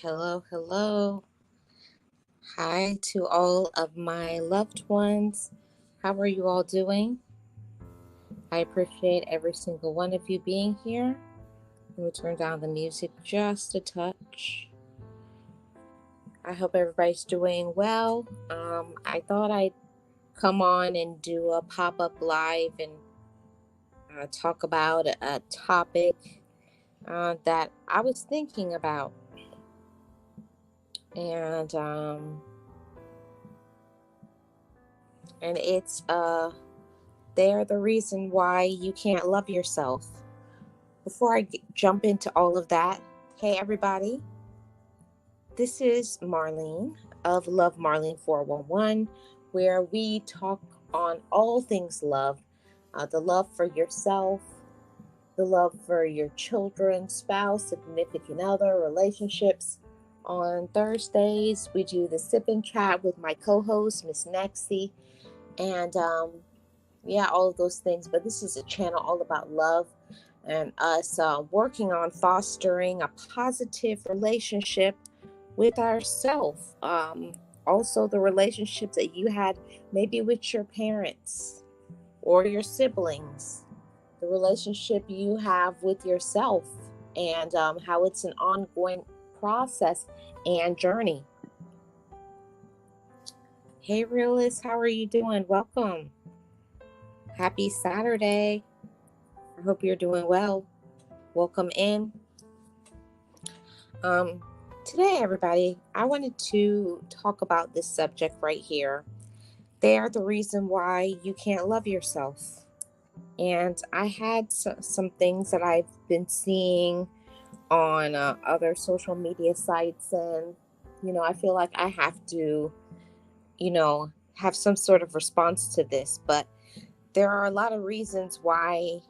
Hello, hello. Hi to all of my loved ones. How are you all doing? I appreciate every single one of you being here. Let me turn down the music just a touch. I hope everybody's doing well. I thought I'd come on and do a pop up live and talk about a topic that I was thinking about. And it's they're the reason why you can't love yourself. Before I jump into all of that, hey everybody, this is Marlene of Love Marlene 411, where we talk on all things love, the love for yourself, the love for your children, spouse, significant other, relationships. On Thursdays, we do the sip and chat with my co-host, Miss Nexie, and all of those things. But this is a channel all about love and us working on fostering a positive relationship with ourselves. Also, the relationships that you had maybe with your parents or your siblings, the relationship you have with yourself, and how it's an ongoing process and journey. Hey, Realist, how are you doing? Welcome. Happy Saturday. I hope you're doing well. Welcome in. Today, everybody, I wanted to talk about this subject right here. They are the reason why you can't love yourself. And I had some things that I've been seeing on other social media sites. And, I feel like I have to, have some sort of response to this. But there are a lot of reasons why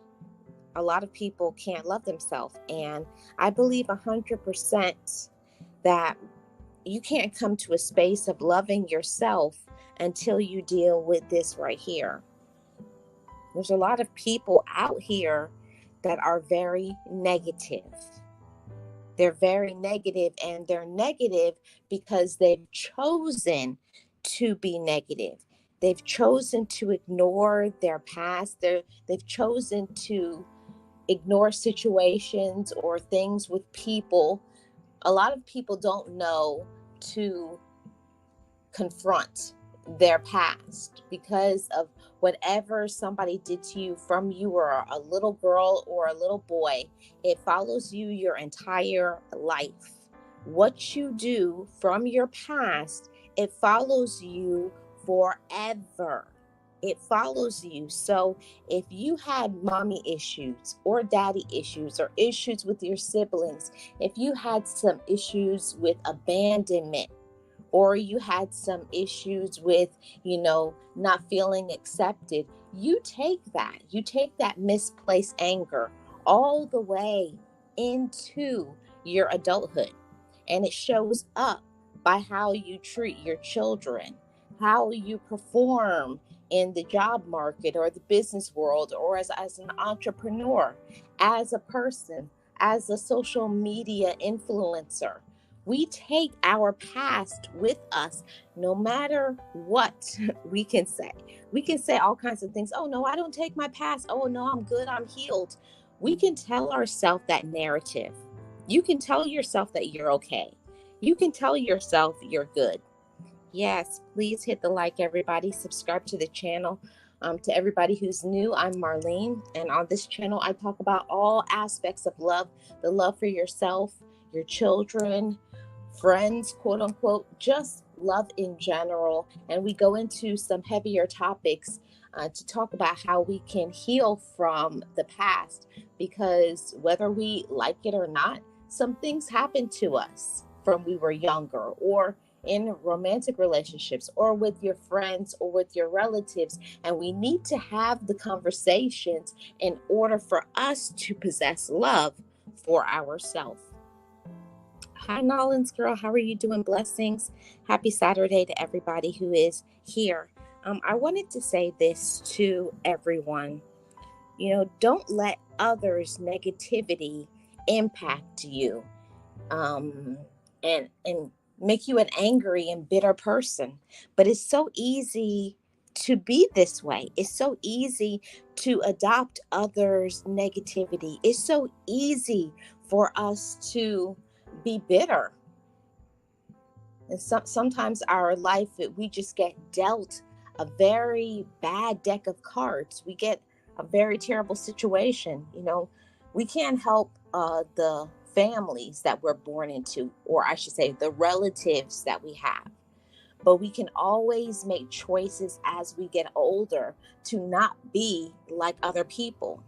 a lot of people can't love themselves. And I believe 100% that you can't come to a space of loving yourself until you deal with this right here. There's a lot of people out here that are very negative. They're very negative, and they're negative because they've chosen to be negative. They've chosen to ignore their past. They've chosen to ignore situations or things with people. A lot of people don't know to confront their past because of whatever somebody did to you from you were a little girl or a little boy. It follows you your entire life. What you do from your past, it follows you forever. It follows you. So if you had mommy issues or daddy issues or issues with your siblings, if you had some issues with abandonment, or you had some issues with, not feeling accepted, you take that misplaced anger all the way into your adulthood. And it shows up by how you treat your children, how you perform in the job market or the business world, or as an entrepreneur, as a person, as a social media influencer. We take our past with us no matter what we can say. We can say all kinds of things. Oh, no, I don't take my past. Oh, no, I'm good. I'm healed. We can tell ourselves that narrative. You can tell yourself that you're okay. You can tell yourself you're good. Yes, please hit the like, everybody. Subscribe to the channel. To everybody who's new, I'm Marlene. And on this channel, I talk about all aspects of love, the love for yourself, your children, friends, quote unquote, just love in general. And we go into some heavier topics to talk about how we can heal from the past, because whether we like it or not, some things happen to us from we were younger, or in romantic relationships, or with your friends, or with your relatives. And we need to have the conversations in order for us to possess love for ourselves. Hi, Nolan's girl. How are you doing? Blessings. Happy Saturday to everybody who is here. I wanted to say this to everyone. Don't let others' negativity impact you. and make you an angry and bitter person. But it's so easy to be this way. It's so easy to adopt others' negativity. It's so easy for us to be bitter. And sometimes our life, we just get dealt a very bad deck of cards. We get a very terrible situation. We can't help the families that we're born into, or I should say the relatives that we have. But we can always make choices as we get older to not be like other people.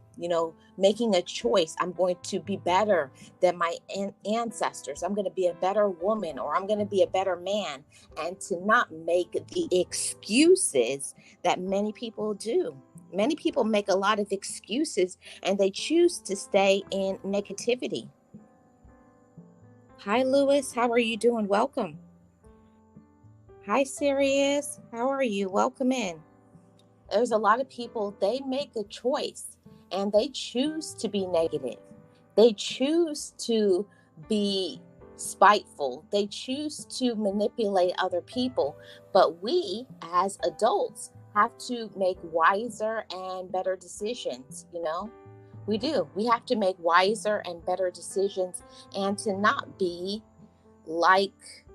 Making a choice. I'm going to be better than my ancestors. I'm going to be a better woman, or I'm going to be a better man, and to not make the excuses that many people do. Many people make a lot of excuses and they choose to stay in negativity. Hi, Lewis. How are you doing? Welcome. Hi, Sirius. How are you? Welcome in. There's a lot of people, they make a choice and they choose to be negative. They choose to be spiteful. They choose to manipulate other people. But we, as adults, have to make wiser and better decisions. We do. We have to make wiser and better decisions, and to not be like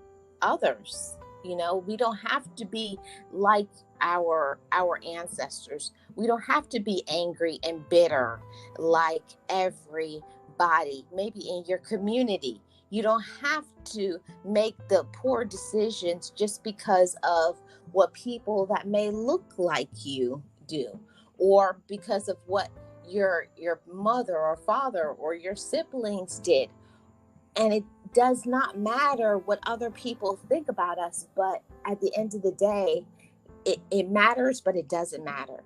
others. We don't have to be like our ancestors. We don't have to be angry and bitter like everybody. Maybe in your community, you don't have to make the poor decisions just because of what people that may look like you do, or because of what your mother or father or your siblings did. And it does not matter what other people think about us, but at the end of the day, it matters, but it doesn't matter.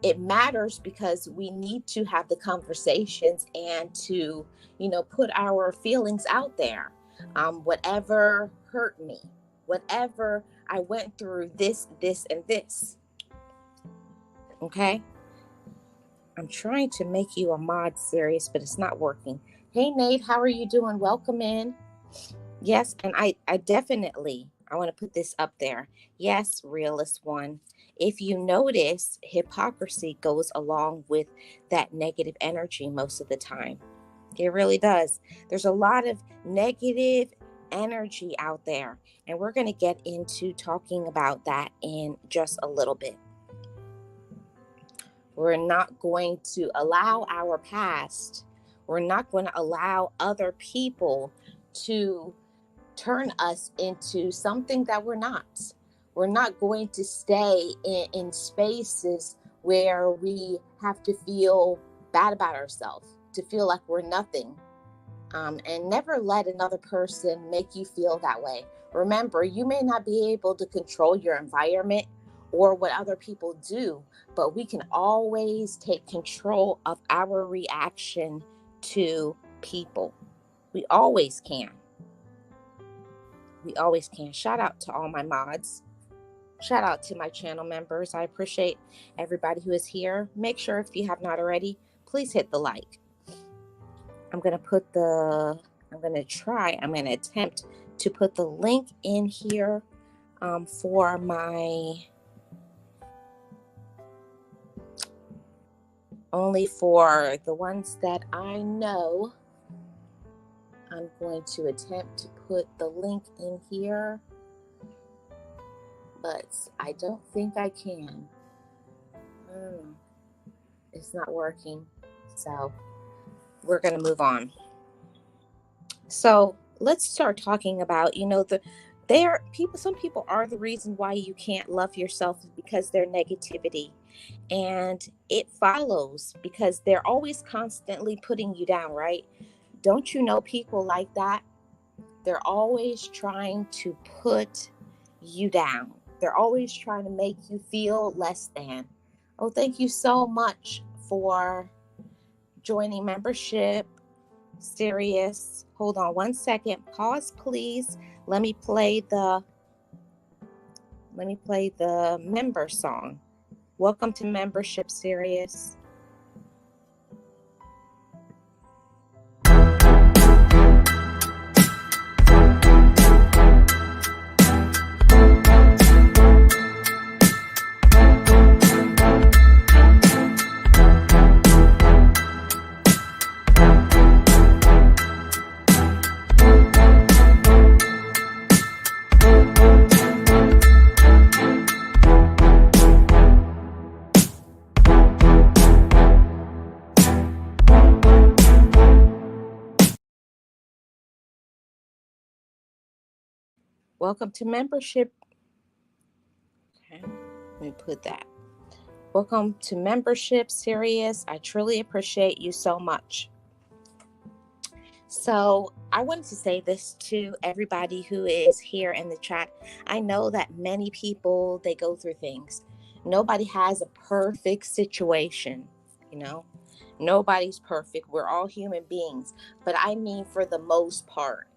It matters because we need to have the conversations and to, put our feelings out there. Whatever hurt me, whatever I went through, this, and this. Okay? I'm trying to make you a mod, Sirius, but it's not working. Hey, Nate, how are you doing? Welcome in. Yes, and I definitely, I want to put this up there. Yes, Realist One. If you notice, hypocrisy goes along with that negative energy most of the time. It really does. There's a lot of negative energy out there, and we're going to get into talking about that in just a little bit. We're not going to allow our past, we're not going to allow other people to turn us into something that we're not. We're not going to stay in spaces where we have to feel bad about ourselves, to feel like we're nothing. And never let another person make you feel that way. Remember, you may not be able to control your environment or what other people do, but we can always take control of our reaction to people. We always can. We always can. Shout out to all my mods. Shout out to my channel members. I appreciate everybody who is here. Make sure, if you have not already, please hit the like. I'm going to attempt to put the link in here for only for the ones that I know. I'm going to attempt to put the link in here, but I don't think I can. It's not working, so we're going to move on. So let's start talking about, some people are the reason why you can't love yourself, because their negativity, and it follows because they're always constantly putting you down, right? Don't you know people like that? They're always trying to put you down. They're always trying to make you feel less than. Oh, thank you so much for joining membership, Sirius. Hold on one second. Pause, please. Let me play the member song. Welcome to membership, Sirius. Welcome to membership. Okay, let me put that. Welcome to membership, Sirius. I truly appreciate you so much. So I wanted to say this to everybody who is here in the chat. I know that many people, they go through things. Nobody has a perfect situation, you know. Nobody's perfect. We're all human beings. But I mean, for the most part,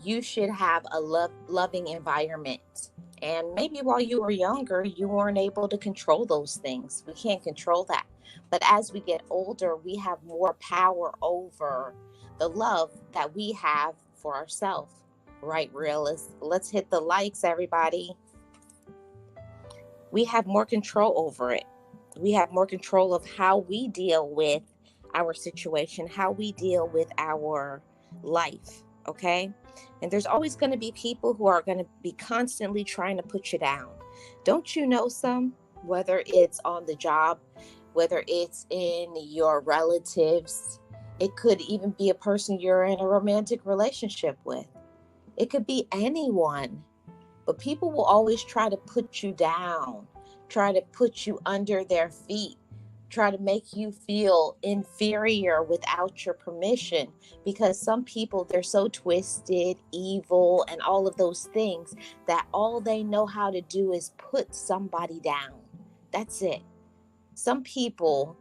you should have a loving environment. And maybe while you were younger, you weren't able to control those things. We can't control that. But as we get older, we have more power over the love that we have for ourselves. Right, realists? Let's hit the likes, everybody. We have more control over it. We have more control of how we deal with our situation, how we deal with our life. Okay. And there's always going to be people who are going to be constantly trying to put you down. Don't you know some? Whether it's on the job, whether it's in your relatives, it could even be a person you're in a romantic relationship with. It could be anyone. But people will always try to put you down, try to put you under their feet, try to make you feel inferior without your permission, because some people, they're so twisted, evil, and all of those things that all they know how to do is put somebody down. That's it. Some people,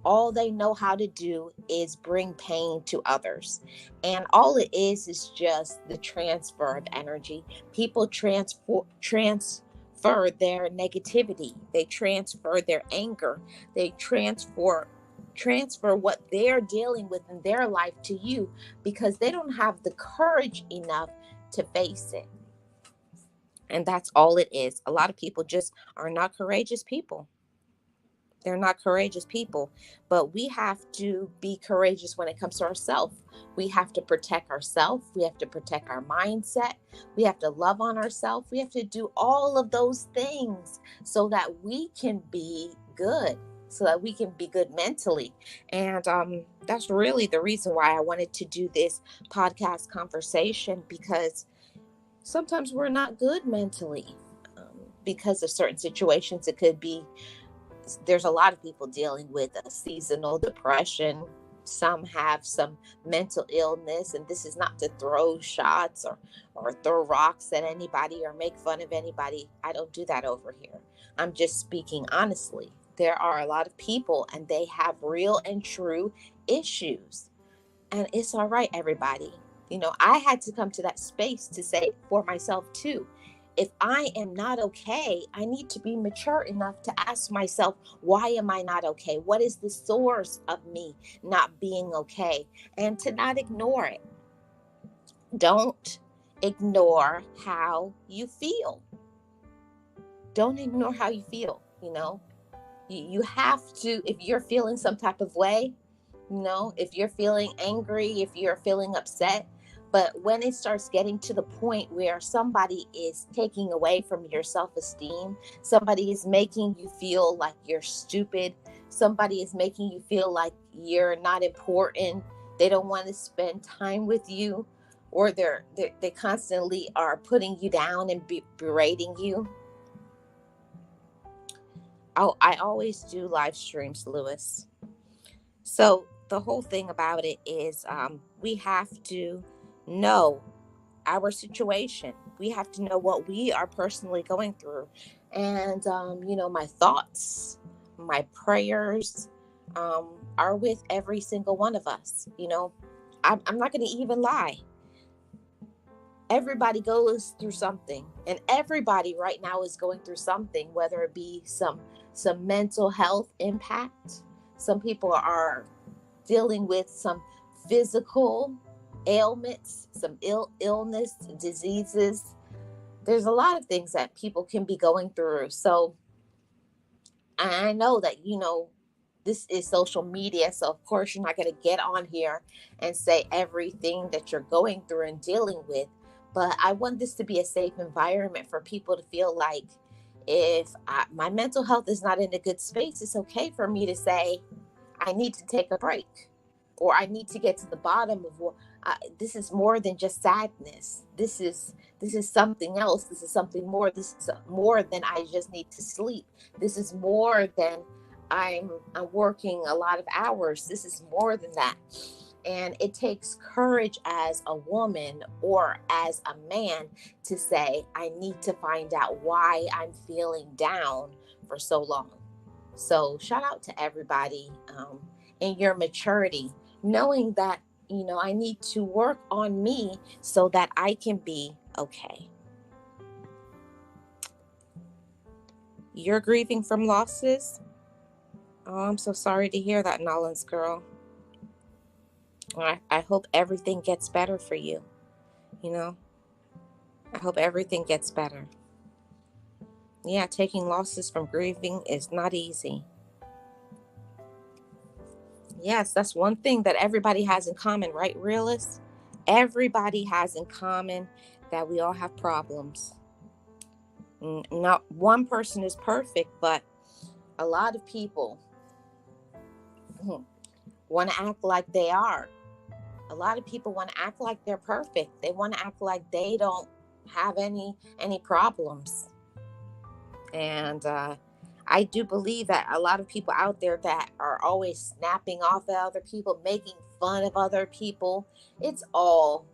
all they know how to do is bring pain to others. And all it is just the transfer of energy. People transfer their negativity. They transfer their anger. They transfer what they're dealing with in their life to you, because they don't have the courage enough to face it. And that's all it is. A lot of people just are not courageous people. They're not courageous people, but we have to be courageous when it comes to ourselves. We have to protect ourselves. We have to protect our mindset. We have to love on ourselves. We have to do all of those things so that we can be good, so that we can be good mentally. And that's really the reason why I wanted to do this podcast conversation, because sometimes we're not good mentally because of certain situations. It could be, there's a lot of people dealing with a seasonal depression. Some have some mental illness, and this is not to throw shots or throw rocks at anybody or make fun of anybody. I don't do that over here. I'm just speaking honestly. There are a lot of people, and they have real and true issues. And it's all right, everybody. You know, I had to come to that space to say for myself too, if I am not okay, I need to be mature enough to ask myself, why am I not okay? What is the source of me not being okay? And to not ignore it. Don't ignore how you feel. Don't ignore how you feel. You know, you have to, if you're feeling some type of way, you know, if you're feeling angry, if you're feeling upset, but when it starts getting to the point where somebody is taking away from your self-esteem, somebody is making you feel like you're stupid, somebody is making you feel like you're not important, they don't want to spend time with you, or they constantly are putting you down and berating you. I always do live streams, Lewis. So the whole thing about it is we have to know our situation. We have to know what we are personally going through. And, you know, my thoughts, my prayers are with every single one of us. You know, I'm not going to even lie. Everybody goes through something, and everybody right now is going through something, whether it be some mental health impact. Some people are dealing with some physical ailments, some illness, diseases. There's a lot of things that people can be going through. So I know that, you know, this is social media. So of course you're not going to get on here and say everything that you're going through and dealing with. But I want this to be a safe environment for people to feel like, if my mental health is not in a good space, it's okay for me to say, I need to take a break, or I need to get to the bottom of This is more than just sadness. This is something else. This is something more. This is more than I just need to sleep. This is more than I'm working a lot of hours. This is more than that. And it takes courage as a woman or as a man to say, I need to find out why I'm feeling down for so long. So shout out to everybody in your maturity, knowing that, I need to work on me so that I can be okay. You're grieving from losses? Oh, I'm so sorry to hear that, Nolan's girl. I hope everything gets better for you. I hope everything gets better. Yeah, taking losses from grieving is not easy. Yes, that's one thing that everybody has in common, right, realists? Everybody has in common that we all have problems. Not one person is perfect, but a lot of people want to act like they are. A lot of people want to act like they're perfect. They want to act like they don't have any problems. And I do believe that a lot of people out there that are always snapping off at other people, making fun of other people, it's all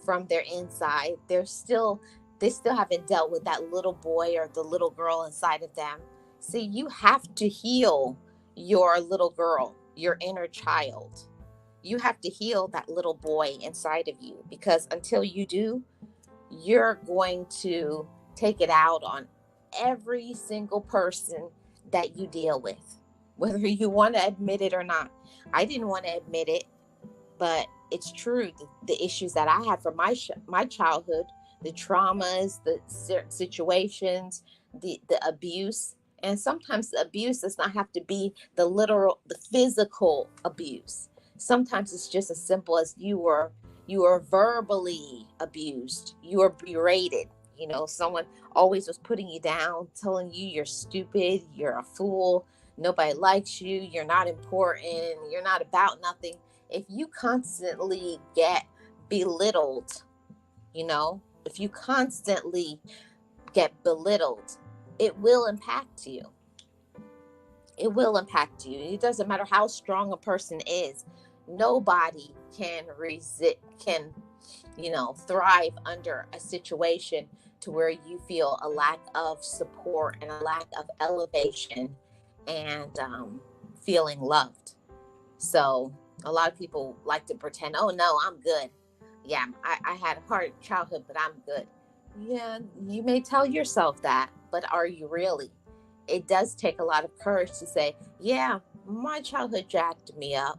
from their inside. They still haven't dealt with that little boy or the little girl inside of them. See, you have to heal your little girl, your inner child. You have to heal that little boy inside of you, because until you do, you're going to take it out on every single person that you deal with, whether you want to admit it or not. I didn't want to admit it, but it's true. The issues that I had from my childhood, the traumas, the situations, the abuse, and sometimes the abuse does not have to be the physical abuse. Sometimes it's just as simple as you were verbally abused, you were berated. Someone always was putting you down, telling you you're stupid, you're a fool, nobody likes you, you're not important, you're not about nothing. If you constantly get belittled, if you constantly get belittled, it will impact you. It will impact you. It doesn't matter how strong a person is. Nobody can thrive under a situation to where you feel a lack of support and a lack of elevation and feeling loved. So a lot of people like to pretend, oh no, I'm good. Yeah, I had a hard childhood, but I'm good. Yeah, you may tell yourself that, but are you really? It does take a lot of courage to say, yeah, my childhood jacked me up,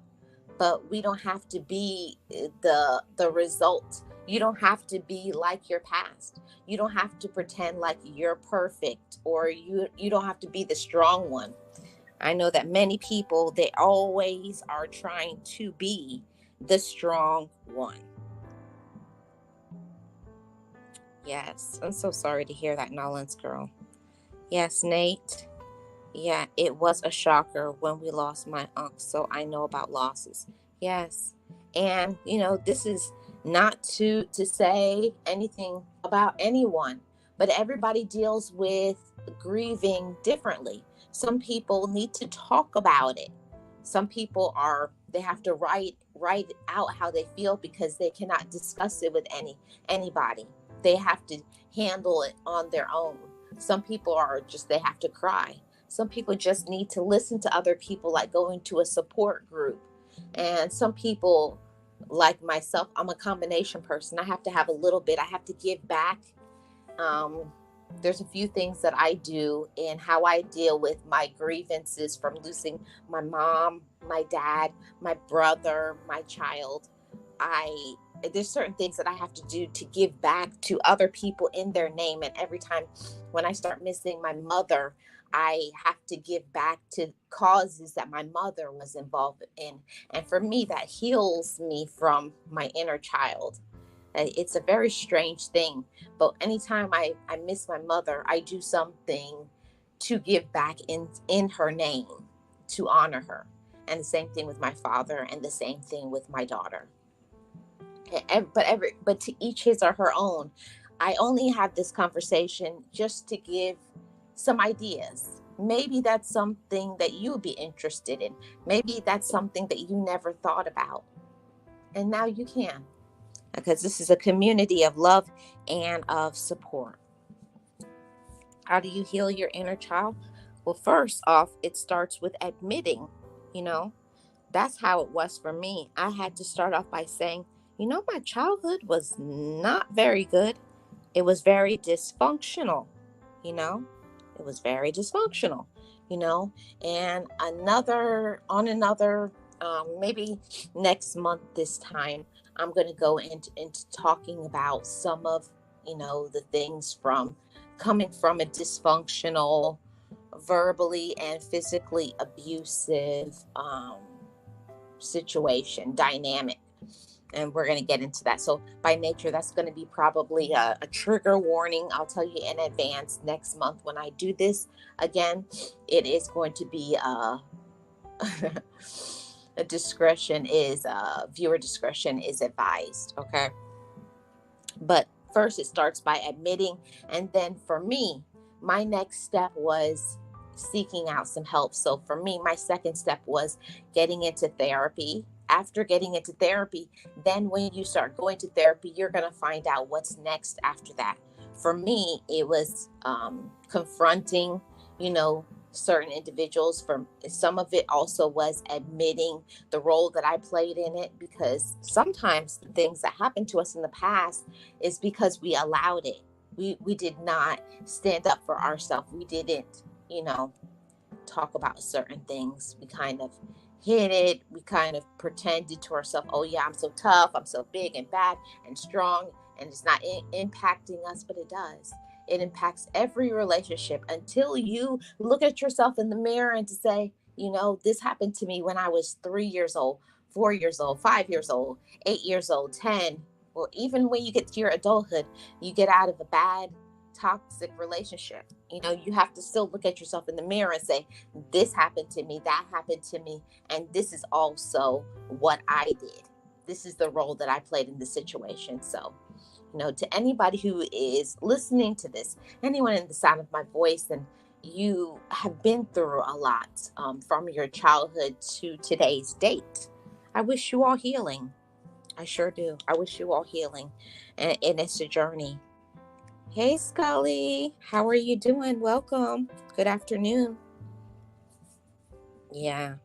but we don't have to be the result. You don't have to be like your past. You don't have to pretend like you're perfect, or you don't have to be the strong one. I know that many people, they always are trying to be the strong one. Yes, I'm so sorry to hear that, Nolan's girl. Yes, Nate. Yeah, it was a shocker when we lost my uncle, so I know about losses. Yes. And, this is not to say anything about anyone, but everybody deals with grieving differently. Some people need to talk about it. Some people they have to write out how they feel because they cannot discuss it with anybody. They have to handle it on their own. Some people they have to cry. Some people just need to listen to other people, like going to a support group. And some people, like myself, I'm a combination person. I have to have a little bit. I have to give back. There's a few things that I do in how I deal with my grievances from losing my mom, my dad, my brother, my child. There's certain things that I have to do to give back to other people in their name. And every time when I start missing my mother, I have to give back to causes that my mother was involved in. And for me, that heals me from my inner child. It's a very strange thing. But anytime I miss my mother, I do something to give back in her name, to honor her. And the same thing with my father, and the same thing with my daughter. but to each his or her own. I only have this conversation just to give some ideas. Maybe that's something that you would be interested in. Maybe that's something that you never thought about. And now you can, because this is a community of love and of support. How do you heal your inner child? Well, first off, it starts with admitting, you know, that's how it was for me. I had to start off by saying, my childhood was not very good. It was very dysfunctional, you know, it was very dysfunctional, you know, and maybe next month, this time, I'm going to go into talking about some of, the things from coming from a dysfunctional, verbally and physically abusive situation, dynamic. And we're going to get into that. So by nature, that's going to be probably a trigger warning. I'll tell you in advance next month when I do this again. It is going to be a viewer discretion is advised. Okay. But first, it starts by admitting. And then for me, my next step was seeking out some help. So for me, my second step was getting into therapy. After getting into therapy, then when you start going to therapy, you're going to find out what's next after that. For me, it was confronting, certain individuals. For some of it also was admitting the role that I played in it, because sometimes the things that happened to us in the past is because we allowed it. We did not stand up for ourselves. We didn't, talk about certain things. We kind of hid it. We kind of pretended to ourselves, oh yeah, I'm so tough, I'm so big and bad and strong, and it's not impacting us, but it does. It impacts every relationship until you look at yourself in the mirror and to say, this happened to me when I was 3 years old, 4 years old, 5 years old, 8 years old, 10. Well, even when you get to your adulthood, you get out of a bad, toxic relationship. You have to still look at yourself in the mirror and say, this happened to me, that happened to me, and this is also what I did. This is the role that I played in the situation. So, to anybody who is listening to this, anyone in the sound of my voice, and you have been through a lot from your childhood to today's date, I wish you all healing. I sure do. I wish you all healing. And it's a journey. Hey, Scully. How are you doing? Welcome. Good afternoon. Yeah.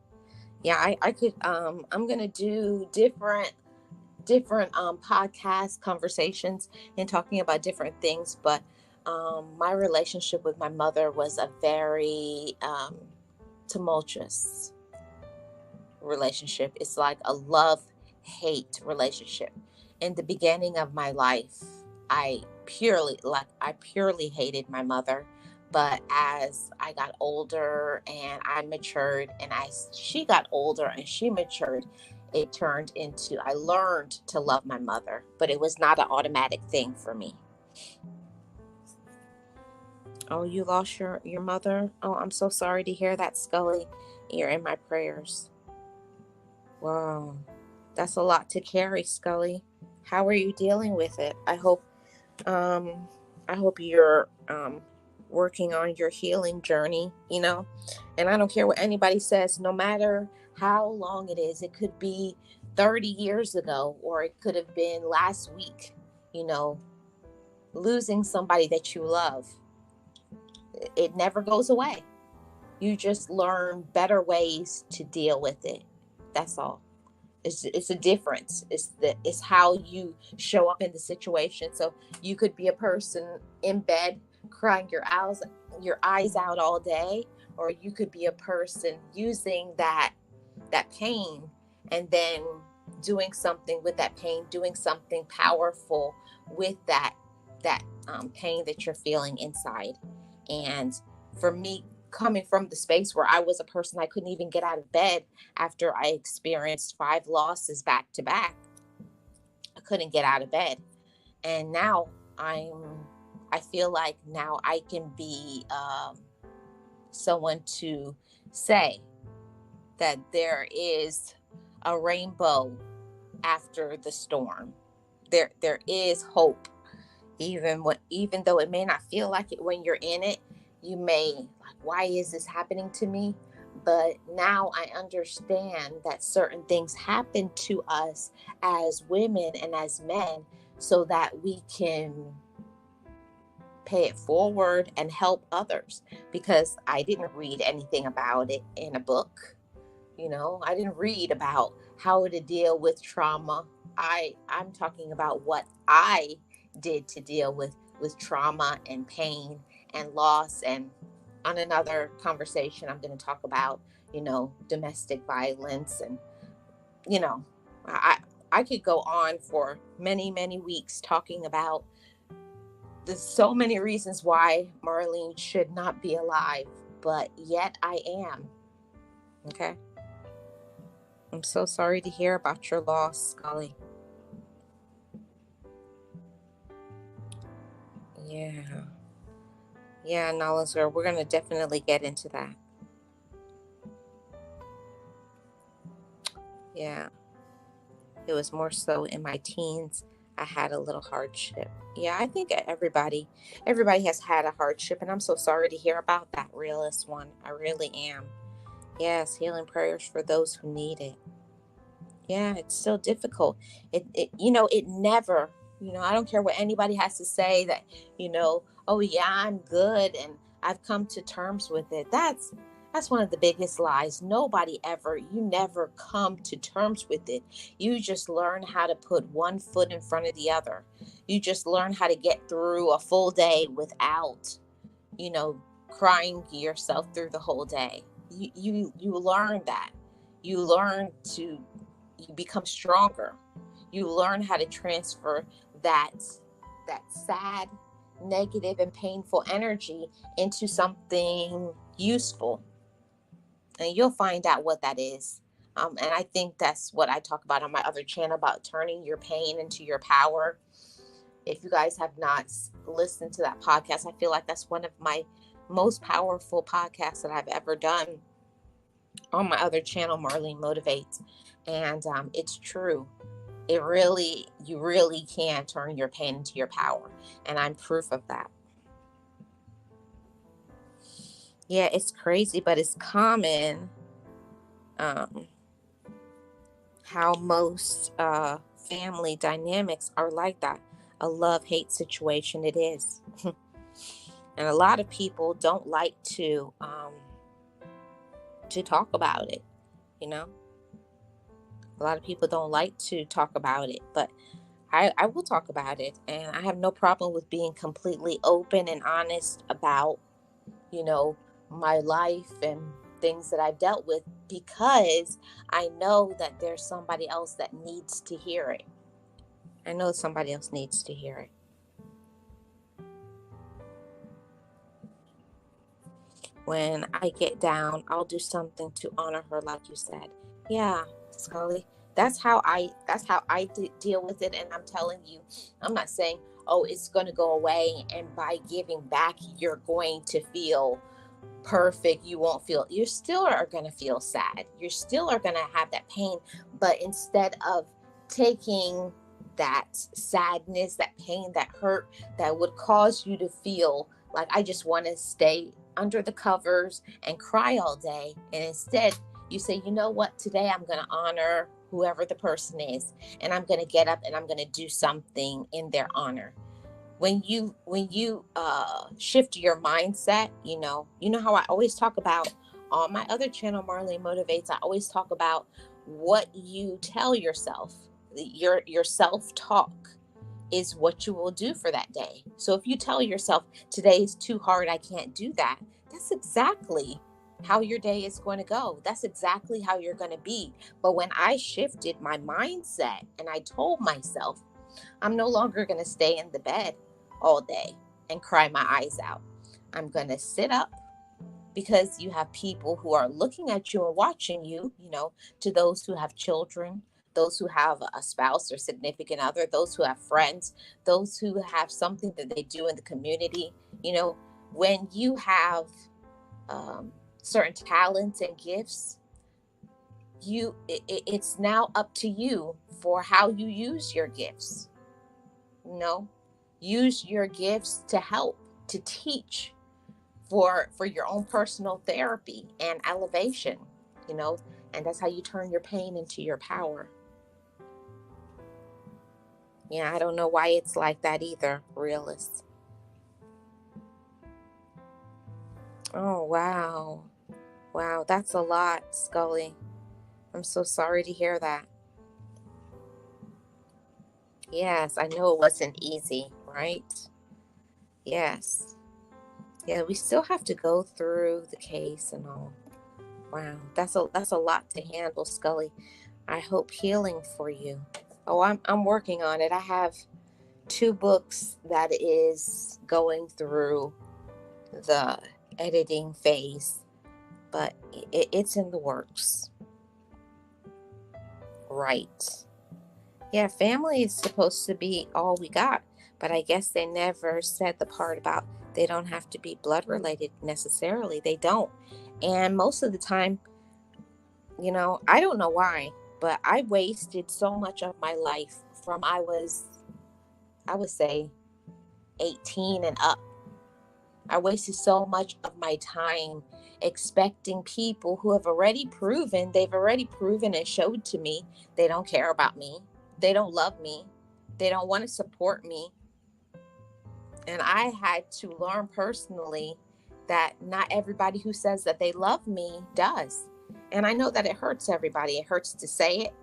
Yeah, I could I'm gonna do different podcast conversations and talking about different things, but my relationship with my mother was a very tumultuous relationship. It's like a love-hate relationship. In the beginning of my life, I purely hated my mother. But as I got older and I matured, and she got older and she matured, it turned into, I learned to love my mother, but it was not an automatic thing for me. Oh, you lost your mother? Oh, I'm so sorry to hear that, Scully. You're in my prayers. Wow. That's a lot to carry, Scully. How are you dealing with it? Um I hope you're working on your healing journey, And I don't care what anybody says, no matter how long it is. It could be 30 years ago, or it could have been last week, losing somebody that you love. It never goes away. You just learn better ways to deal with it. That's all. It's a difference. It's how you show up in the situation. So you could be a person in bed crying your eyes out all day, or you could be a person using that pain and then doing something with that pain, doing something powerful with that pain that you're feeling inside. And for me, coming from the space where I was a person, I couldn't even get out of bed after I experienced 5 losses back to back. I couldn't get out of bed. And now I feel like now I can be someone to say that there is a rainbow after the storm. there is hope. Even though it may not feel like it when you're in it, you may like, why is this happening to me? But now I understand that certain things happen to us as women and as men so that we can pay it forward and help others, because I didn't read anything about it in a book. I didn't read about how to deal with trauma. I'm talking about what I did to deal with trauma and pain and loss. And on another conversation, I'm going to talk about, domestic violence. And, you know, I, I could go on for many, many weeks talking about there's so many reasons why Marlene should not be alive, but yet I am. Okay. I'm so sorry to hear about your loss, Scully. Yeah. Yeah, Nala's girl, we're going to definitely get into that. Yeah. It was more so in my teens. I had a little hardship. Yeah, I think everybody has had a hardship, and I'm so sorry to hear about that realist one. I really am. Yes, healing prayers for those who need it. Yeah, it's still difficult. It never, I don't care what anybody has to say that, oh yeah, I'm good and I've come to terms with it. That's one of the biggest lies. You never come to terms with it. You just learn how to put one foot in front of the other. You just learn how to get through a full day without, crying yourself through the whole day. You learn that. You learn to you become stronger. You learn how to transfer that sad, negative, and painful energy into something useful, and you'll find out what that is. And I think that's what I talk about on my other channel, about turning your pain into your power. If you guys have not listened to that podcast, I feel like that's one of my most powerful podcasts that I've ever done on my other channel, Marlene Motivates. And it's true. You really can turn your pain into your power. And I'm proof of that. Yeah, it's crazy, but it's common how most family dynamics are like that. A love-hate situation it is. And a lot of people don't like to talk about it, A lot of people don't like to talk about it, but I will talk about it, and I have no problem with being completely open and honest about, my life and things that I've dealt with, because I know that there's somebody else that needs to hear it. I know somebody else needs to hear it. When I get down, I'll do something to honor her, like you said. Yeah, Scully. That's how I deal with it. And I'm telling you, I'm not saying, oh, it's going to go away, and by giving back, you're going to feel perfect. You still are going to feel sad. You still are going to have that pain. But instead of taking that sadness, that pain, that hurt that would cause you to feel like I just want to stay under the covers and cry all day, and instead you say, you know what, today I'm going to honor whoever the person is, and I'm going to get up and I'm going to do something in their honor. When you shift your mindset, you know how I always talk about on my other channel, Marlene Motivates, I always talk about what you tell yourself. Your self-talk is what you will do for that day. So if you tell yourself today is too hard, I can't do that, that's exactly how your day is going to go. That's exactly how you're going to be. But when I shifted my mindset and I told myself, I'm no longer going to stay in the bed all day and cry my eyes out. I'm going to sit up, because you have people who are looking at you and watching you, to those who have children, those who have a spouse or significant other, those who have friends, those who have something that they do in the community. When you have certain talents and gifts, it's now up to you for how you use your gifts. You know, use your gifts to help, to teach, for your own personal therapy and elevation, you know, and that's how you turn your pain into your power. Yeah, I don't know why it's like that either, realist. Oh, wow. Wow, that's a lot, Scully. I'm so sorry to hear that. Yes, I know it wasn't easy, right? Yes. Yeah, we still have to go through the case and all. Wow, that's a lot to handle, Scully. I hope healing for you. Oh, I'm working on it. I have two books that is going through the editing phase, but it's in the works. Right. Yeah, family is supposed to be all we got, but I guess they never said the part about they don't have to be blood related necessarily. They don't. And most of the time, I don't know why, but I wasted so much of my life from I would say 18 and up. I wasted so much of my time expecting people who have they've already proven and showed to me they don't care about me. They don't love me. They don't want to support me. And I had to learn personally that not everybody who says that they love me does. And I know that it hurts everybody. It hurts to say it.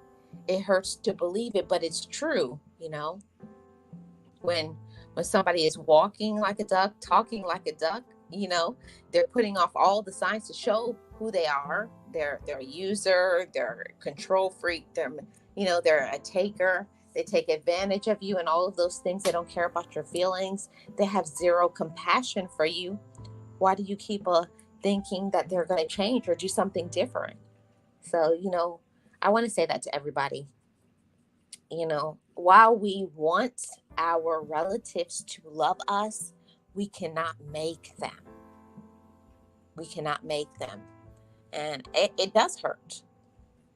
It hurts to believe it, but it's true, when somebody is walking like a duck, talking like a duck, they're putting off all the signs to show who they are. They're a user, they're a control freak, they're a taker. They take advantage of you and all of those things. They don't care about your feelings. They have zero compassion for you. Why do you keep thinking that they're going to change or do something different? So, I want to say that to everybody. While we want our relatives to love us, we cannot make them. We cannot make them. And it does hurt.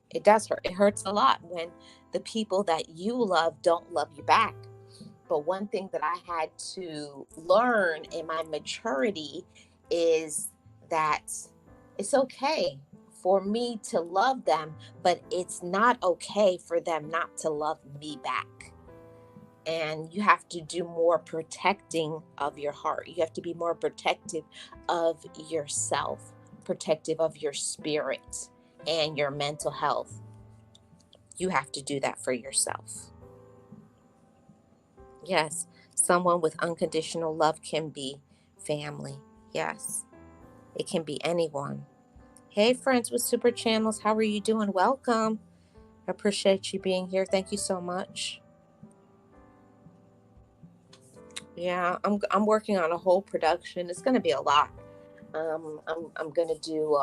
It does hurt. It hurts a lot when the people that you love don't love you back. But one thing that I had to learn in my maturity is that it's okay for me to love them, but it's not okay for them not to love me back. And you have to do more protecting of your heart. You have to be more protective of yourself, protective of your spirit and your mental health. You have to do that for yourself. Yes, someone with unconditional love can be family. Yes, it can be anyone. Hey, friends with super channels, how are you doing? Welcome. I appreciate you being here. Thank you so much. Yeah, I'm working on a whole production. It's going to be a lot. I'm going to do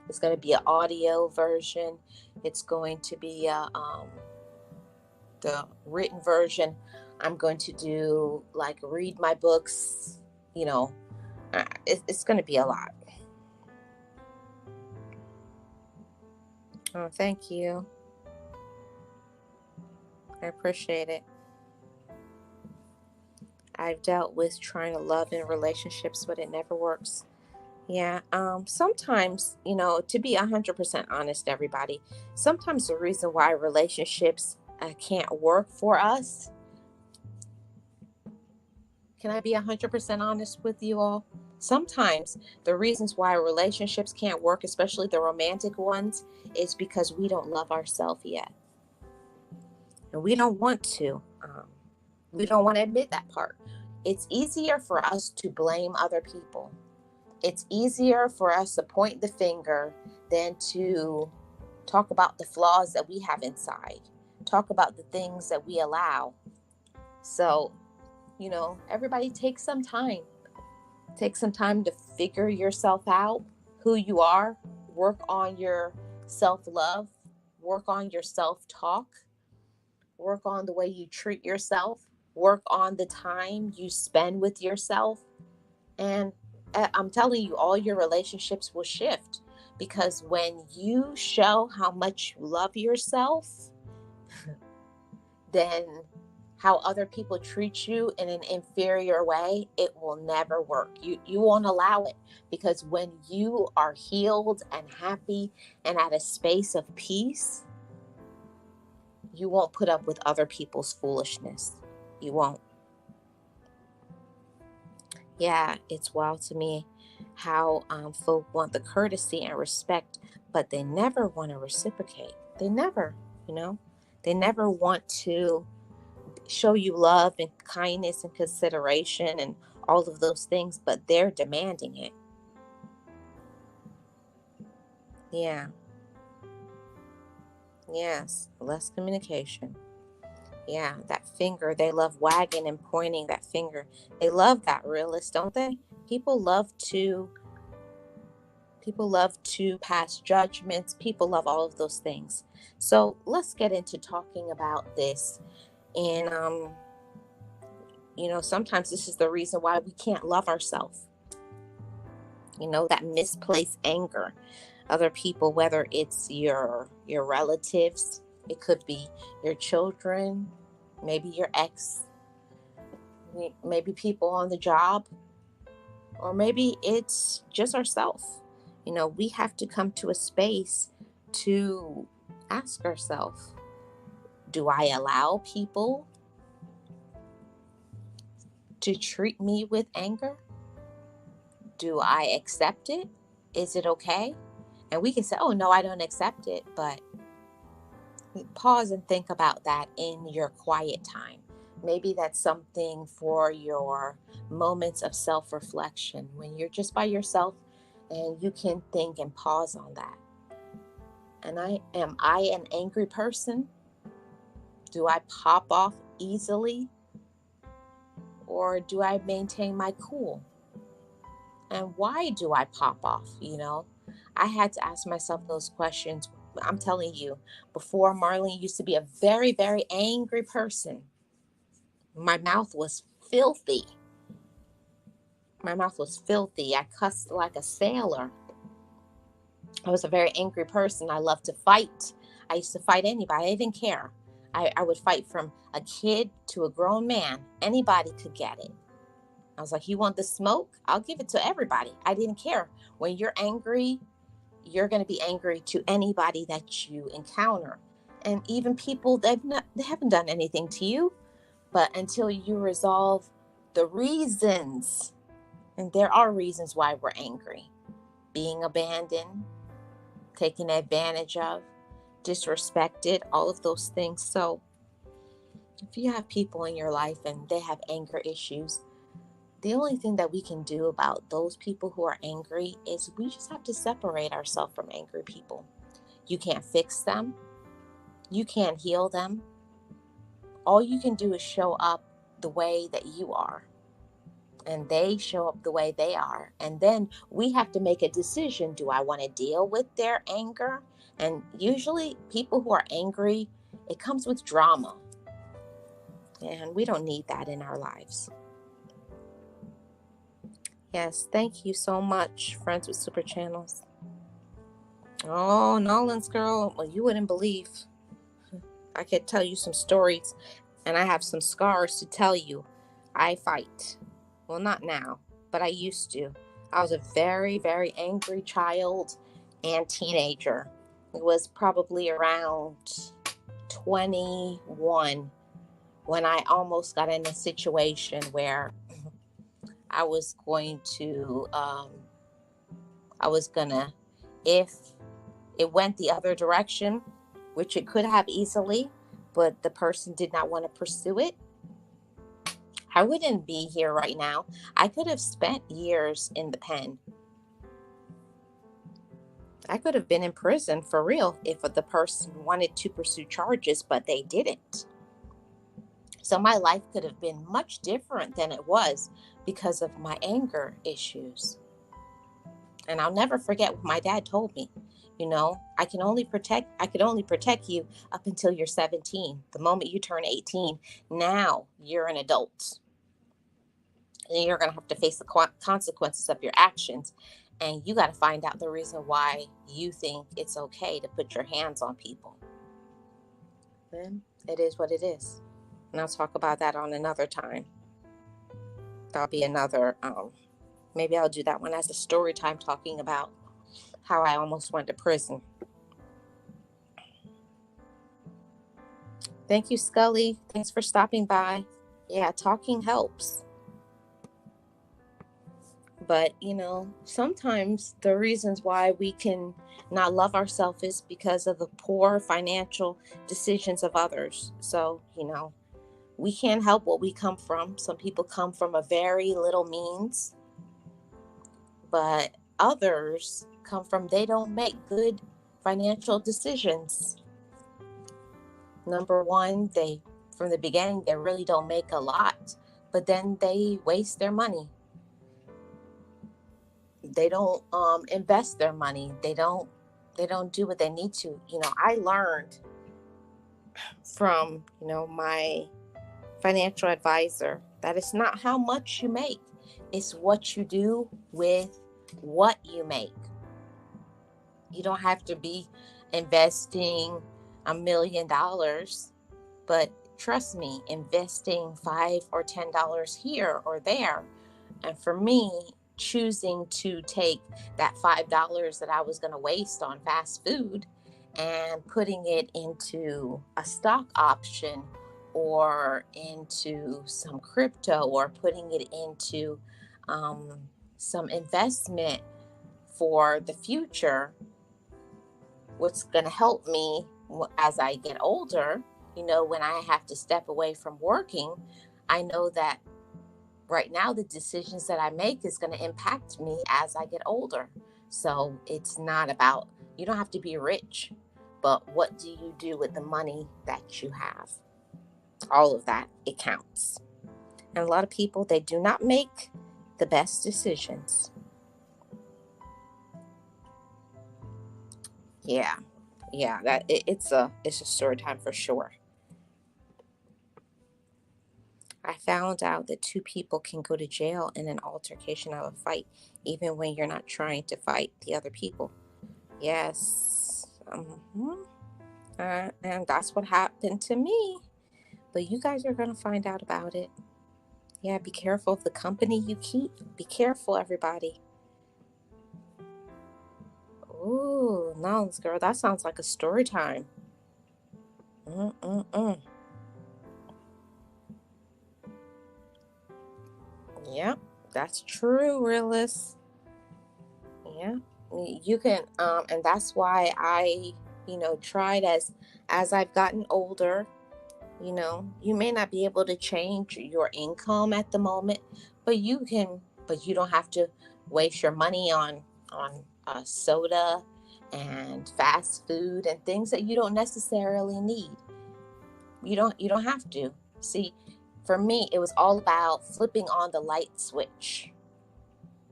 it's going to be an audio version. It's going to be the written version. I'm going to do like read my books. It's going to be a lot. Oh, thank you. I appreciate it. I've dealt with trying to love in relationships, but it never works. Yeah. Sometimes, to be 100% honest, everybody, sometimes the reason why relationships can't work for us. Can I be 100% honest with you all? Sometimes the reasons why relationships can't work, especially the romantic ones, is because we don't love ourselves yet. And we don't want to. We don't want to admit that part. It's easier for us to blame other people. It's easier for us to point the finger than to talk about the flaws that we have inside, talk about the things that we allow. So, everybody take some time. Take some time to figure yourself out, who you are, work on your self-love, work on your self-talk, work on the way you treat yourself, work on the time you spend with yourself. And I'm telling you, all your relationships will shift, because when you show how much you love yourself, then how other people treat you in an inferior way, it will never work. You won't allow it, because when you are healed and happy and at a space of peace, you won't put up with other people's foolishness. You won't. Yeah, it's wild to me how folk want the courtesy and respect, but they never want to reciprocate. They never, you know, they never want to show you love and kindness and consideration and all of those things, but they're demanding it. Yeah. Yes. Less communication. Yeah. That finger, they love wagging and pointing that finger. They love that, realist, don't they? People love to People love to pass judgments. People love all of those things. So let's get into talking about this. And, sometimes this is the reason why we can't love ourselves. That misplaced anger. Other people, whether it's your relatives, it could be your children, maybe your ex, maybe people on the job, or maybe it's just ourselves. We have to come to a space to ask ourselves, do I allow people to treat me with anger? Do I accept it? Is it okay? And we can say, oh, no, I don't accept it. But pause and think about that in your quiet time. Maybe that's something for your moments of self-reflection when you're just by yourself and you can think and pause on that. And am I an angry person? Do I pop off easily? Or do I maintain my cool? And why do I pop off? I had to ask myself those questions. I'm telling you, before, Marlene used to be a very, very angry person. My mouth was filthy. My mouth was filthy. I cussed like a sailor. I was a very angry person. I loved to fight. I used to fight anybody. I didn't care. I would fight from a kid to a grown man. Anybody could get it. I was like, you want the smoke? I'll give it to everybody. I didn't care. When you're angry, you're going to be angry to anybody that you encounter. And even people, they haven't done anything to you, but until you resolve the reasons, and there are reasons why we're angry: being abandoned, taken advantage of, disrespected, all of those things. So if you have people in your life and they have anger issues, the only thing that we can do about those people who are angry is we just have to separate ourselves from angry people. You can't fix them. You can't heal them. All you can do is show up the way that you are, and they show up the way they are. And then we have to make a decision. Do I want to deal with their anger? And usually people who are angry, it comes with drama. And we don't need that in our lives. Yes, thank you so much, Friends with Super Channels. Oh, Nolan's girl, well, you wouldn't believe. I could tell you some stories, and I have some scars to tell you. I fight. Well, not now, but I used to. I was a very, very angry child and teenager. It was probably around 21 when I almost got in a situation where I was going to, if it went the other direction, which it could have easily, but the person did not want to pursue it, I wouldn't be here right now. I could have spent years in the pen. I could have been in prison for real if the person wanted to pursue charges, but they didn't. So my life could have been much different than it was because of my anger issues. And I'll never forget what my dad told me. I could only protect you up until you're 17. The moment you turn 18, now you're an adult. And you're going to have to face the consequences of your actions. And you got to find out the reason why you think it's okay to put your hands on people. Then it is what it is. And I'll talk about that on another time. That'll be another, maybe I'll do that one as a story time, talking about how I almost went to prison. Thank you, Scully. Thanks for stopping by. Yeah, talking helps. But, sometimes the reasons why we can not love ourselves is because of the poor financial decisions of others. So, we can't help what we come from. Some people come from a very little means, but others come from, they don't make good financial decisions. Number one, from the beginning, they really don't make a lot, but then they waste their money. They don't invest their money. They don't do what they need to. I learned from, my financial advisor that it's not how much you make, it's what you do with what you make. You don't have to be investing $1 million, but trust me, investing $5 or $10 here or there, and for me, choosing to take that $5 that I was going to waste on fast food and putting it into a stock option or into some crypto or putting it into some investment for the future, what's going to help me as I get older, when I have to step away from working, I know that right now the decisions that I make is going to impact me as I get older. So it's not about, you don't have to be rich, but what do you do with the money that you have? All of that, it counts. And a lot of people, they do not make the best decisions. Yeah, that it's a story time for sure. I found out that two people can go to jail in an altercation of a fight, even when you're not trying to fight the other people. Yes. And that's what happened to me. But you guys are going to find out about it. Yeah, be careful of the company you keep. Be careful, everybody. Ooh, Nolans girl, that sounds like a story time. Yeah, that's true, realist. Yeah, you can, and that's why I, tried as I've gotten older. You may not be able to change your income at the moment, but you can. But you don't have to waste your money on soda and fast food and things that you don't necessarily need. You don't have to. See, for me, it was all about flipping on the light switch.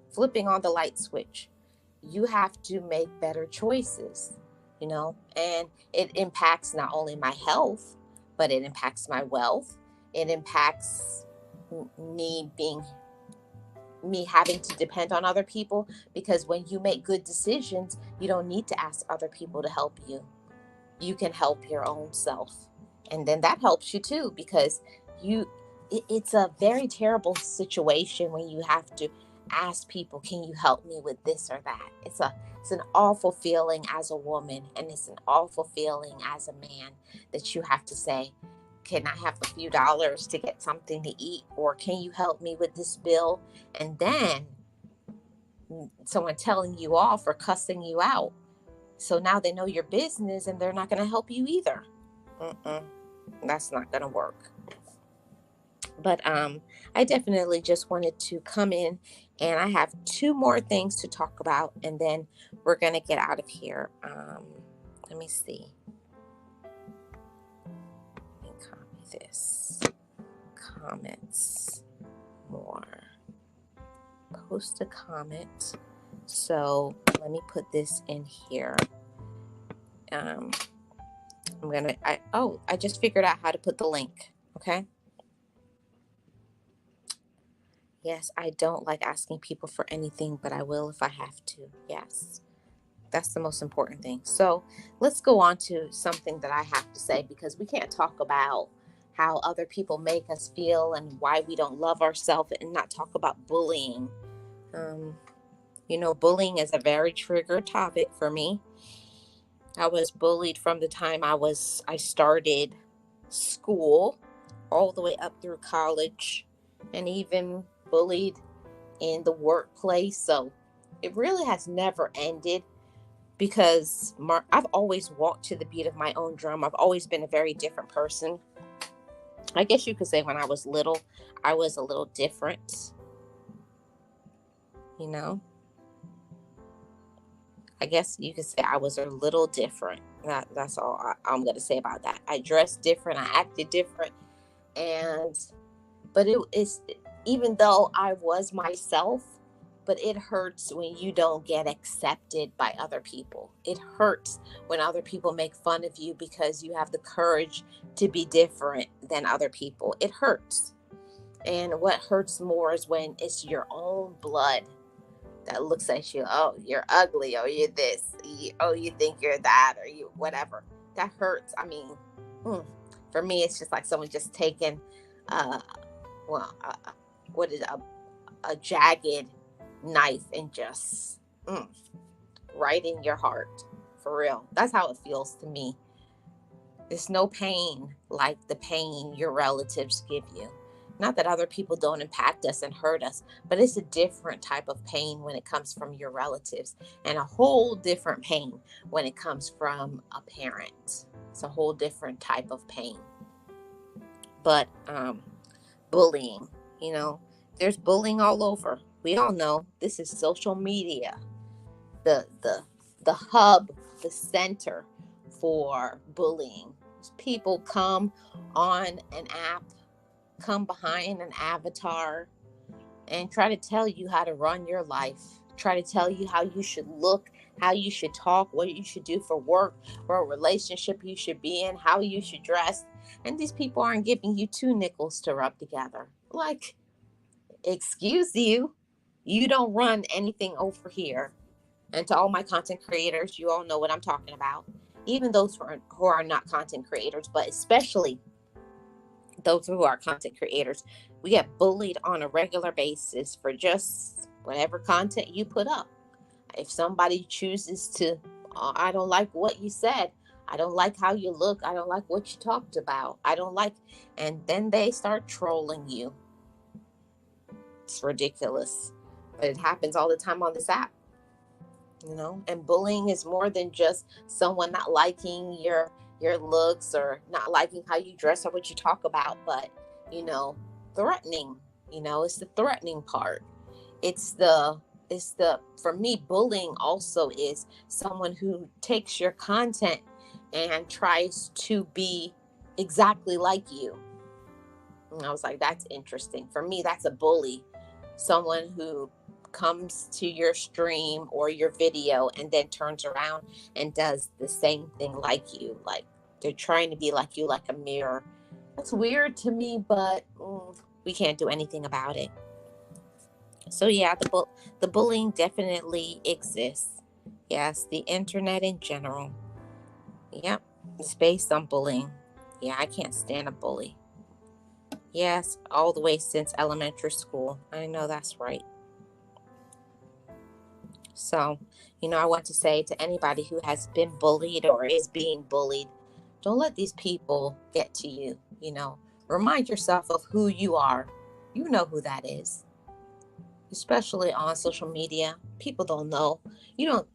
Flipping on the light switch. You have to make better choices, and it impacts not only my health, but it impacts my wealth. It impacts me having to depend on other people, because when you make good decisions, you don't need to ask other people to help you. You can help your own self. And then that helps you too, because it's a very terrible situation when you have to ask people, can you help me with this or that? It's an awful feeling as a woman, and it's an awful feeling as a man that you have to say, can I have a few dollars to get something to eat, or can you help me with this bill? And then someone telling you off or cussing you out. So now they know your business and they're not going to help you either. That's not going to work. But I definitely just wanted to come in, and I have two more things to talk about, and then we're going to get out of here. Let me see. Let me copy this. Comments more. Post a comment. So let me put this in here. I just figured out how to put the link. Okay. Yes, I don't like asking people for anything, but I will if I have to. Yes, that's the most important thing. So let's go on to something that I have to say, because we can't talk about how other people make us feel and why we don't love ourselves, and not talk about bullying. Um, bullying is a very trigger topic for me. I was bullied from the time I started school all the way up through college, and even bullied in the workplace. So it really has never ended, because I've always walked to the beat of my own drum. I've always been a very different person. I guess you could say when I was little, I was a little different, you know. I guess you could say I was a little different. That's all I'm going to say about that. I dressed different, I acted different, and but it is, even though I was myself, but it hurts when you don't get accepted by other people. It hurts when other people make fun of you because you have the courage to be different than other people. It hurts. And what hurts more is when it's your own blood that looks at you. Oh, you're ugly. Oh, you're this. Oh, you think you're that, or you whatever. That hurts. I mean, for me, it's just like someone just taking, uh, well, what is a jagged knife and just right in your heart. For real. That's how it feels to me. There's no pain like the pain your relatives give you. Not that other people don't impact us and hurt us, but it's a different type of pain when it comes from your relatives, and a whole different pain when it comes from a parent. It's a whole different type of pain. But bullying, you know, there's bullying all over. We all know this is social media, the hub, the center for bullying. People come on an app, come behind an avatar, and try to tell you how to run your life, try to tell you how you should look, how you should talk, what you should do for work, or a relationship you should be in, how you should dress. And these people aren't giving you two nickels to rub together. Like, excuse you, you don't run anything over here. And to all my content creators, you all know what I'm talking about. Even those who are not content creators, but especially those who are content creators, we get bullied on a regular basis for just whatever content you put up. If somebody chooses to, I don't like what you said, I don't like how you look, I don't like what you talked about, I don't like, and then they start trolling you. It's ridiculous, but it happens all the time on this app. And bullying is more than just someone not liking your looks, or not liking how you dress or what you talk about, but threatening. It's the threatening part. It's the for me, bullying also is someone who takes your content and tries to be exactly like you. And I was like, that's interesting. For me, that's a bully. Someone who comes to your stream or your video and then turns around and does the same thing like you. Like, they're trying to be like you, like a mirror. That's weird to me, but we can't do anything about it. So yeah, the bullying definitely exists. Yes, the internet in general. Yep, it's based on bullying. Yeah, I can't stand a bully. Yes, all the way since elementary school. I know that's right. So, I want to say to anybody who has been bullied or is being bullied, don't let these people get to you. Remind yourself of who you are. You know who that is. Especially on social media. People don't know.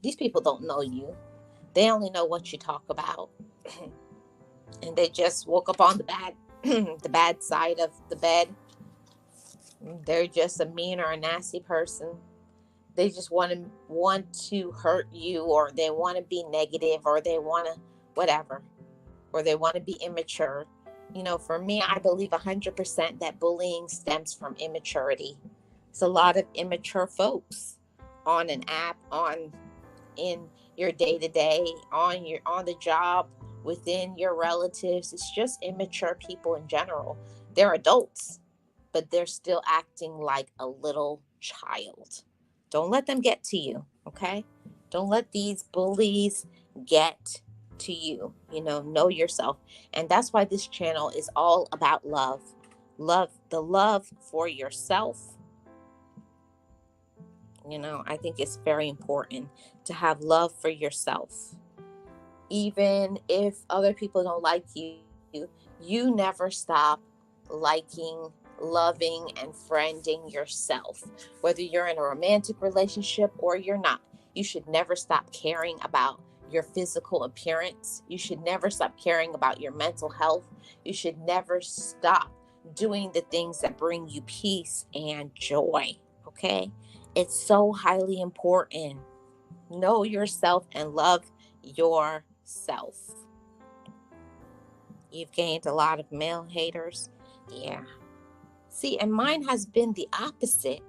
These people don't know you. They only know what you talk about. And they just woke up on the bad side of the bed. They're just a mean or a nasty person. They just want to hurt you, or they want to be negative, or they want to whatever, or they want to be immature. For me, I believe 100% that bullying stems from immaturity. It's a lot of immature folks on an app, in your day-to-day, on the job, within your relatives. It's just immature people in general. They're adults, but they're still acting like a little child. Don't let them get to you, okay? Don't let these bullies get to you, know yourself. And that's why this channel is all about love. The love for yourself. I think it's very important to have love for yourself. Even if other people don't like you, you never stop liking, loving, and friending yourself. Whether you're in a romantic relationship or you're not, you should never stop caring about your physical appearance. You should never stop caring about your mental health. You should never stop doing the things that bring you peace and joy. Okay? It's so highly important. Know yourself and love yourself. You've gained a lot of male haters. Yeah. See, and mine has been the opposite.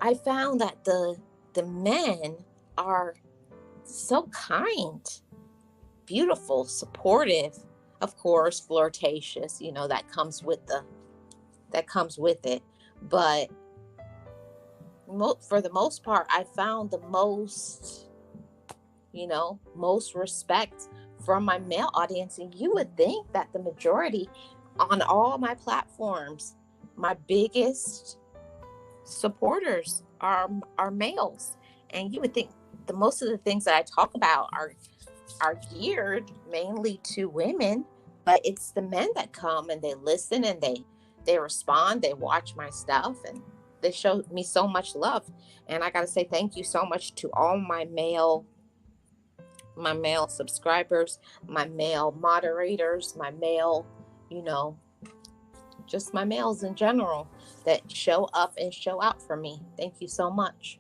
I found that the men are so kind, beautiful, supportive, of course, flirtatious, that comes with it. But for the most part, I found the most respect from my male audience. And you would think that the majority on all my platforms, my biggest supporters are males. And you would think the most of the things that I talk about are geared mainly to women, but it's the men that come and they listen and they respond, they watch my stuff, and they show me so much love. And I got to say thank you so much to all my male subscribers, my male moderators, my male, just my males in general that show up and show out for me. Thank you so much.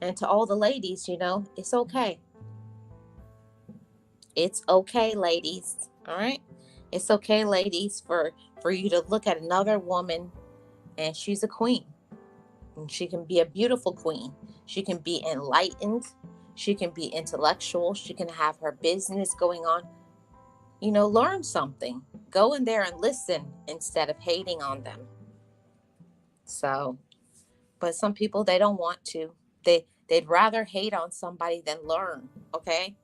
And to all the ladies, it's okay. It's okay, ladies. All right? It's okay, ladies, for you to look at another woman and she's a queen. And she can be a beautiful queen. She can be enlightened. She can be intellectual. She can have her business going on. Learn something. Go in there and listen instead of hating on them. So, but some people, they don't want to. They'd rather hate on somebody than learn, okay?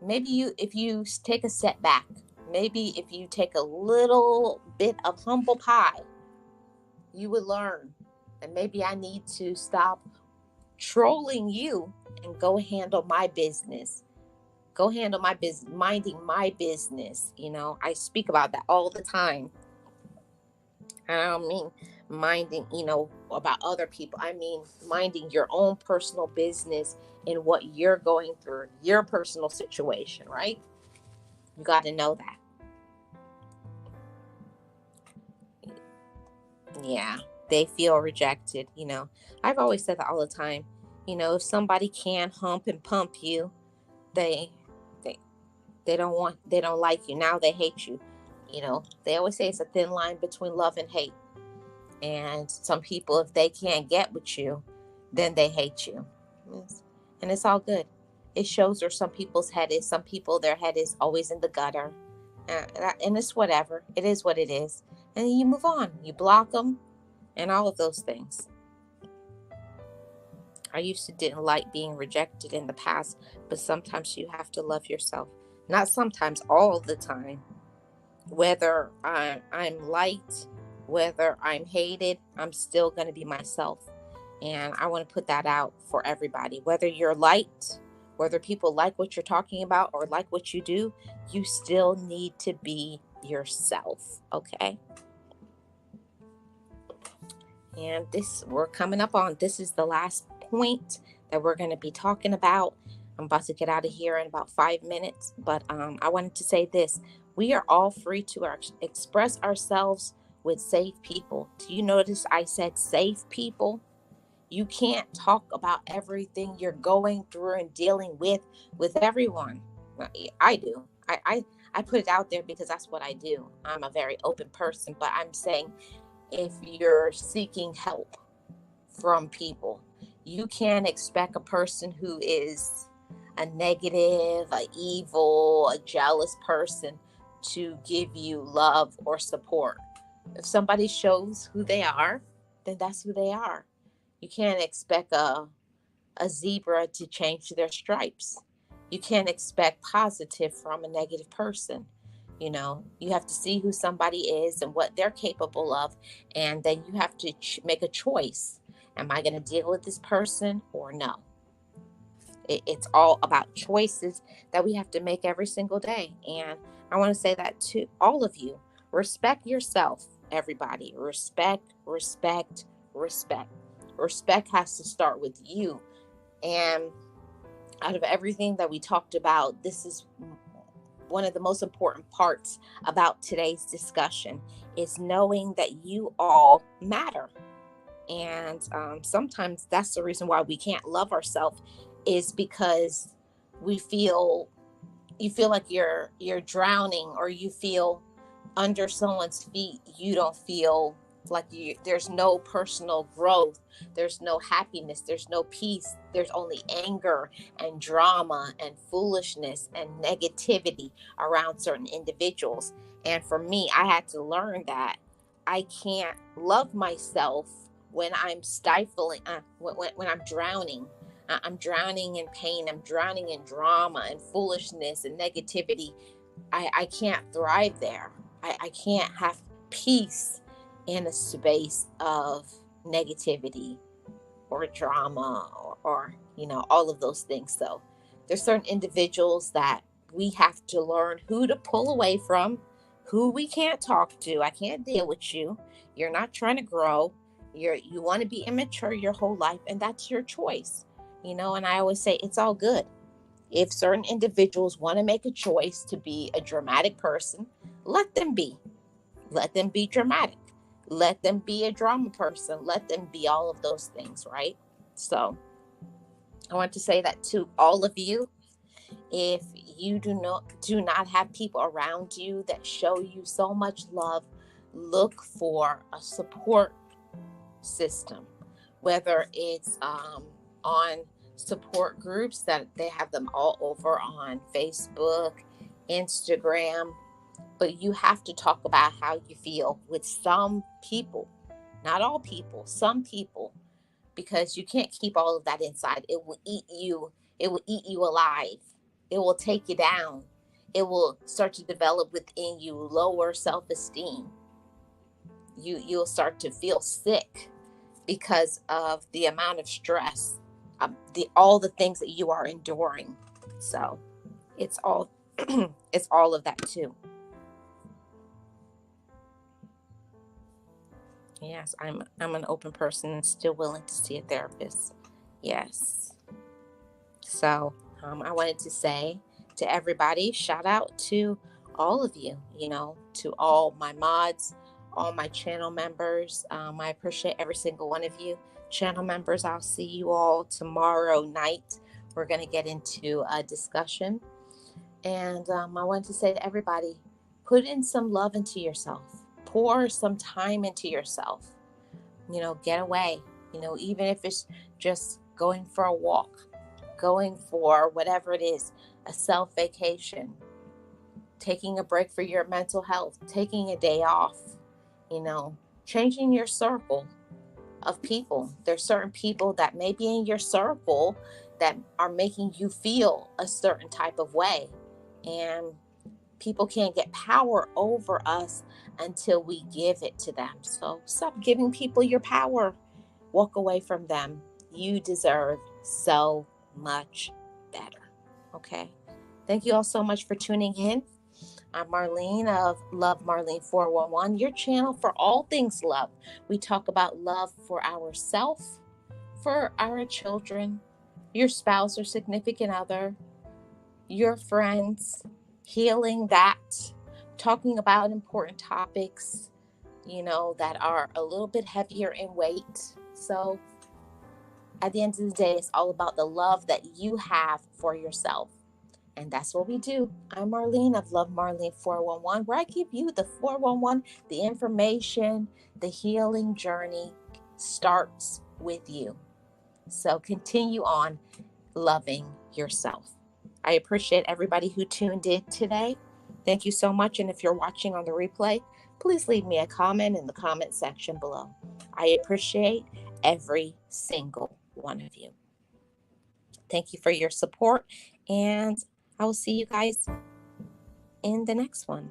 Maybe if you take a step back, maybe if you take a little bit of humble pie, you would learn. And maybe I need to stop trolling you and go handle my business. Go handle my business, minding my business. I speak about that all the time. I don't mean minding, about other people. I mean minding your own personal business in what you're going through, your personal situation, right? You got to know that. Yeah, they feel rejected. I've always said that all the time. If somebody can hump and pump you, they don't like you. Now they hate you. They always say it's a thin line between love and hate. And some people, if they can't get with you, then they hate you. Yes. And it's all good. It shows where some people's head is. Some people, their head is always in the gutter. And it's whatever. It is what it is. And you move on. You block them and all of those things. I used to didn't like being rejected in the past, but sometimes you have to love yourself. Not sometimes, all the time. Whether I'm liked, whether I'm hated, I'm still going to be myself. And I want to put that out for everybody. Whether you're liked, whether people like what you're talking about or like what you do, you still need to be yourself. Okay? And we're coming up on, this is the last point that we're going to be talking about. I'm about to get out of here in about 5 minutes, but I wanted to say this. We are all free to express ourselves with safe people. Do you notice I said safe people? You can't talk about everything you're going through and dealing with everyone. I do. I put it out there because that's what I do. I'm a very open person, but I'm saying if you're seeking help from people, you can't expect a person who is a negative, a evil, a jealous person to give you love or support. If somebody shows who they are, then that's who they are. You can't expect a zebra to change their stripes. You can't expect positive from a negative person. You have to see who somebody is and what they're capable of, and then you have to make a choice. Am I going to deal with this person or no? It's all about choices that we have to make every single day. And I want to say that to all of you: respect yourself, everybody. Respect, respect, respect. Respect has to start with you. And out of everything that we talked about, this is one of the most important parts about today's discussion, is knowing that you all matter. And sometimes that's the reason why we can't love ourselves, is because we feel you feel like you're drowning, or you feel under someone's feet. You don't feel like there's no personal growth, there's no happiness, there's no peace, there's only anger and drama and foolishness and negativity around certain individuals. And for me, I had to learn that I can't love myself when I'm stifling, when I'm drowning. I'm drowning in pain, I'm drowning in drama and foolishness and negativity. I can't thrive there. I can't have peace in a space of negativity or drama, or all of those things. So there's certain individuals that we have to learn who to pull away from, who we can't talk to. I can't deal with you. You're not trying to grow. You want to be immature your whole life, and that's your choice. And I always say it's all good. If certain individuals want to make a choice to be a dramatic person, let them be. Let them be dramatic. Let them be a drama person. Let them be all of those things, right? So I want to say that to all of you. If you do not have people around you that show you so much love, look for a support system, whether it's on support groups that they have them all over on Facebook, Instagram. But you have to talk about how you feel with some people, not all people, some people, because you can't keep all of that inside. It will eat you. It will eat you alive. It will take you down. It will start to develop within you lower self-esteem. You'll start to feel sick because of the amount of stress, all the things that you are enduring. So it's all it's all of that too. Yes, I'm an open person and still willing to see a therapist. Yes. So I wanted to say to everybody, shout out to all of you, to all my mods, all my channel members. I appreciate every single one of you. Channel members, I'll see you all tomorrow night. We're going to get into a discussion. And I wanted to say to everybody, put in some love into yourself. Pour some time into yourself. Get away. Even if it's just going for a walk, going for whatever it is, a self vacation, taking a break for your mental health, taking a day off, changing your circle of people. There's certain people that may be in your circle that are making you feel a certain type of way. And people can't get power over us until we give it to them. So stop giving people your power. Walk away from them. You deserve so much better. Okay. Thank you all so much for tuning in. I'm Marlene of Love Marlene 411, your channel for all things love. We talk about love for ourselves, for our children, your spouse or significant other, your friends, healing that, talking about important topics, that are a little bit heavier in weight. So at the end of the day, it's all about the love that you have for yourself. And that's what we do. I'm Marlene of Love Marlene 411, where I give you the 411, the information, the healing journey starts with you. So continue on loving yourself. I appreciate everybody who tuned in today. Thank you so much. And if you're watching on the replay, please leave me a comment in the comment section below. I appreciate every single one of you. Thank you for your support And I will see you guys in the next one.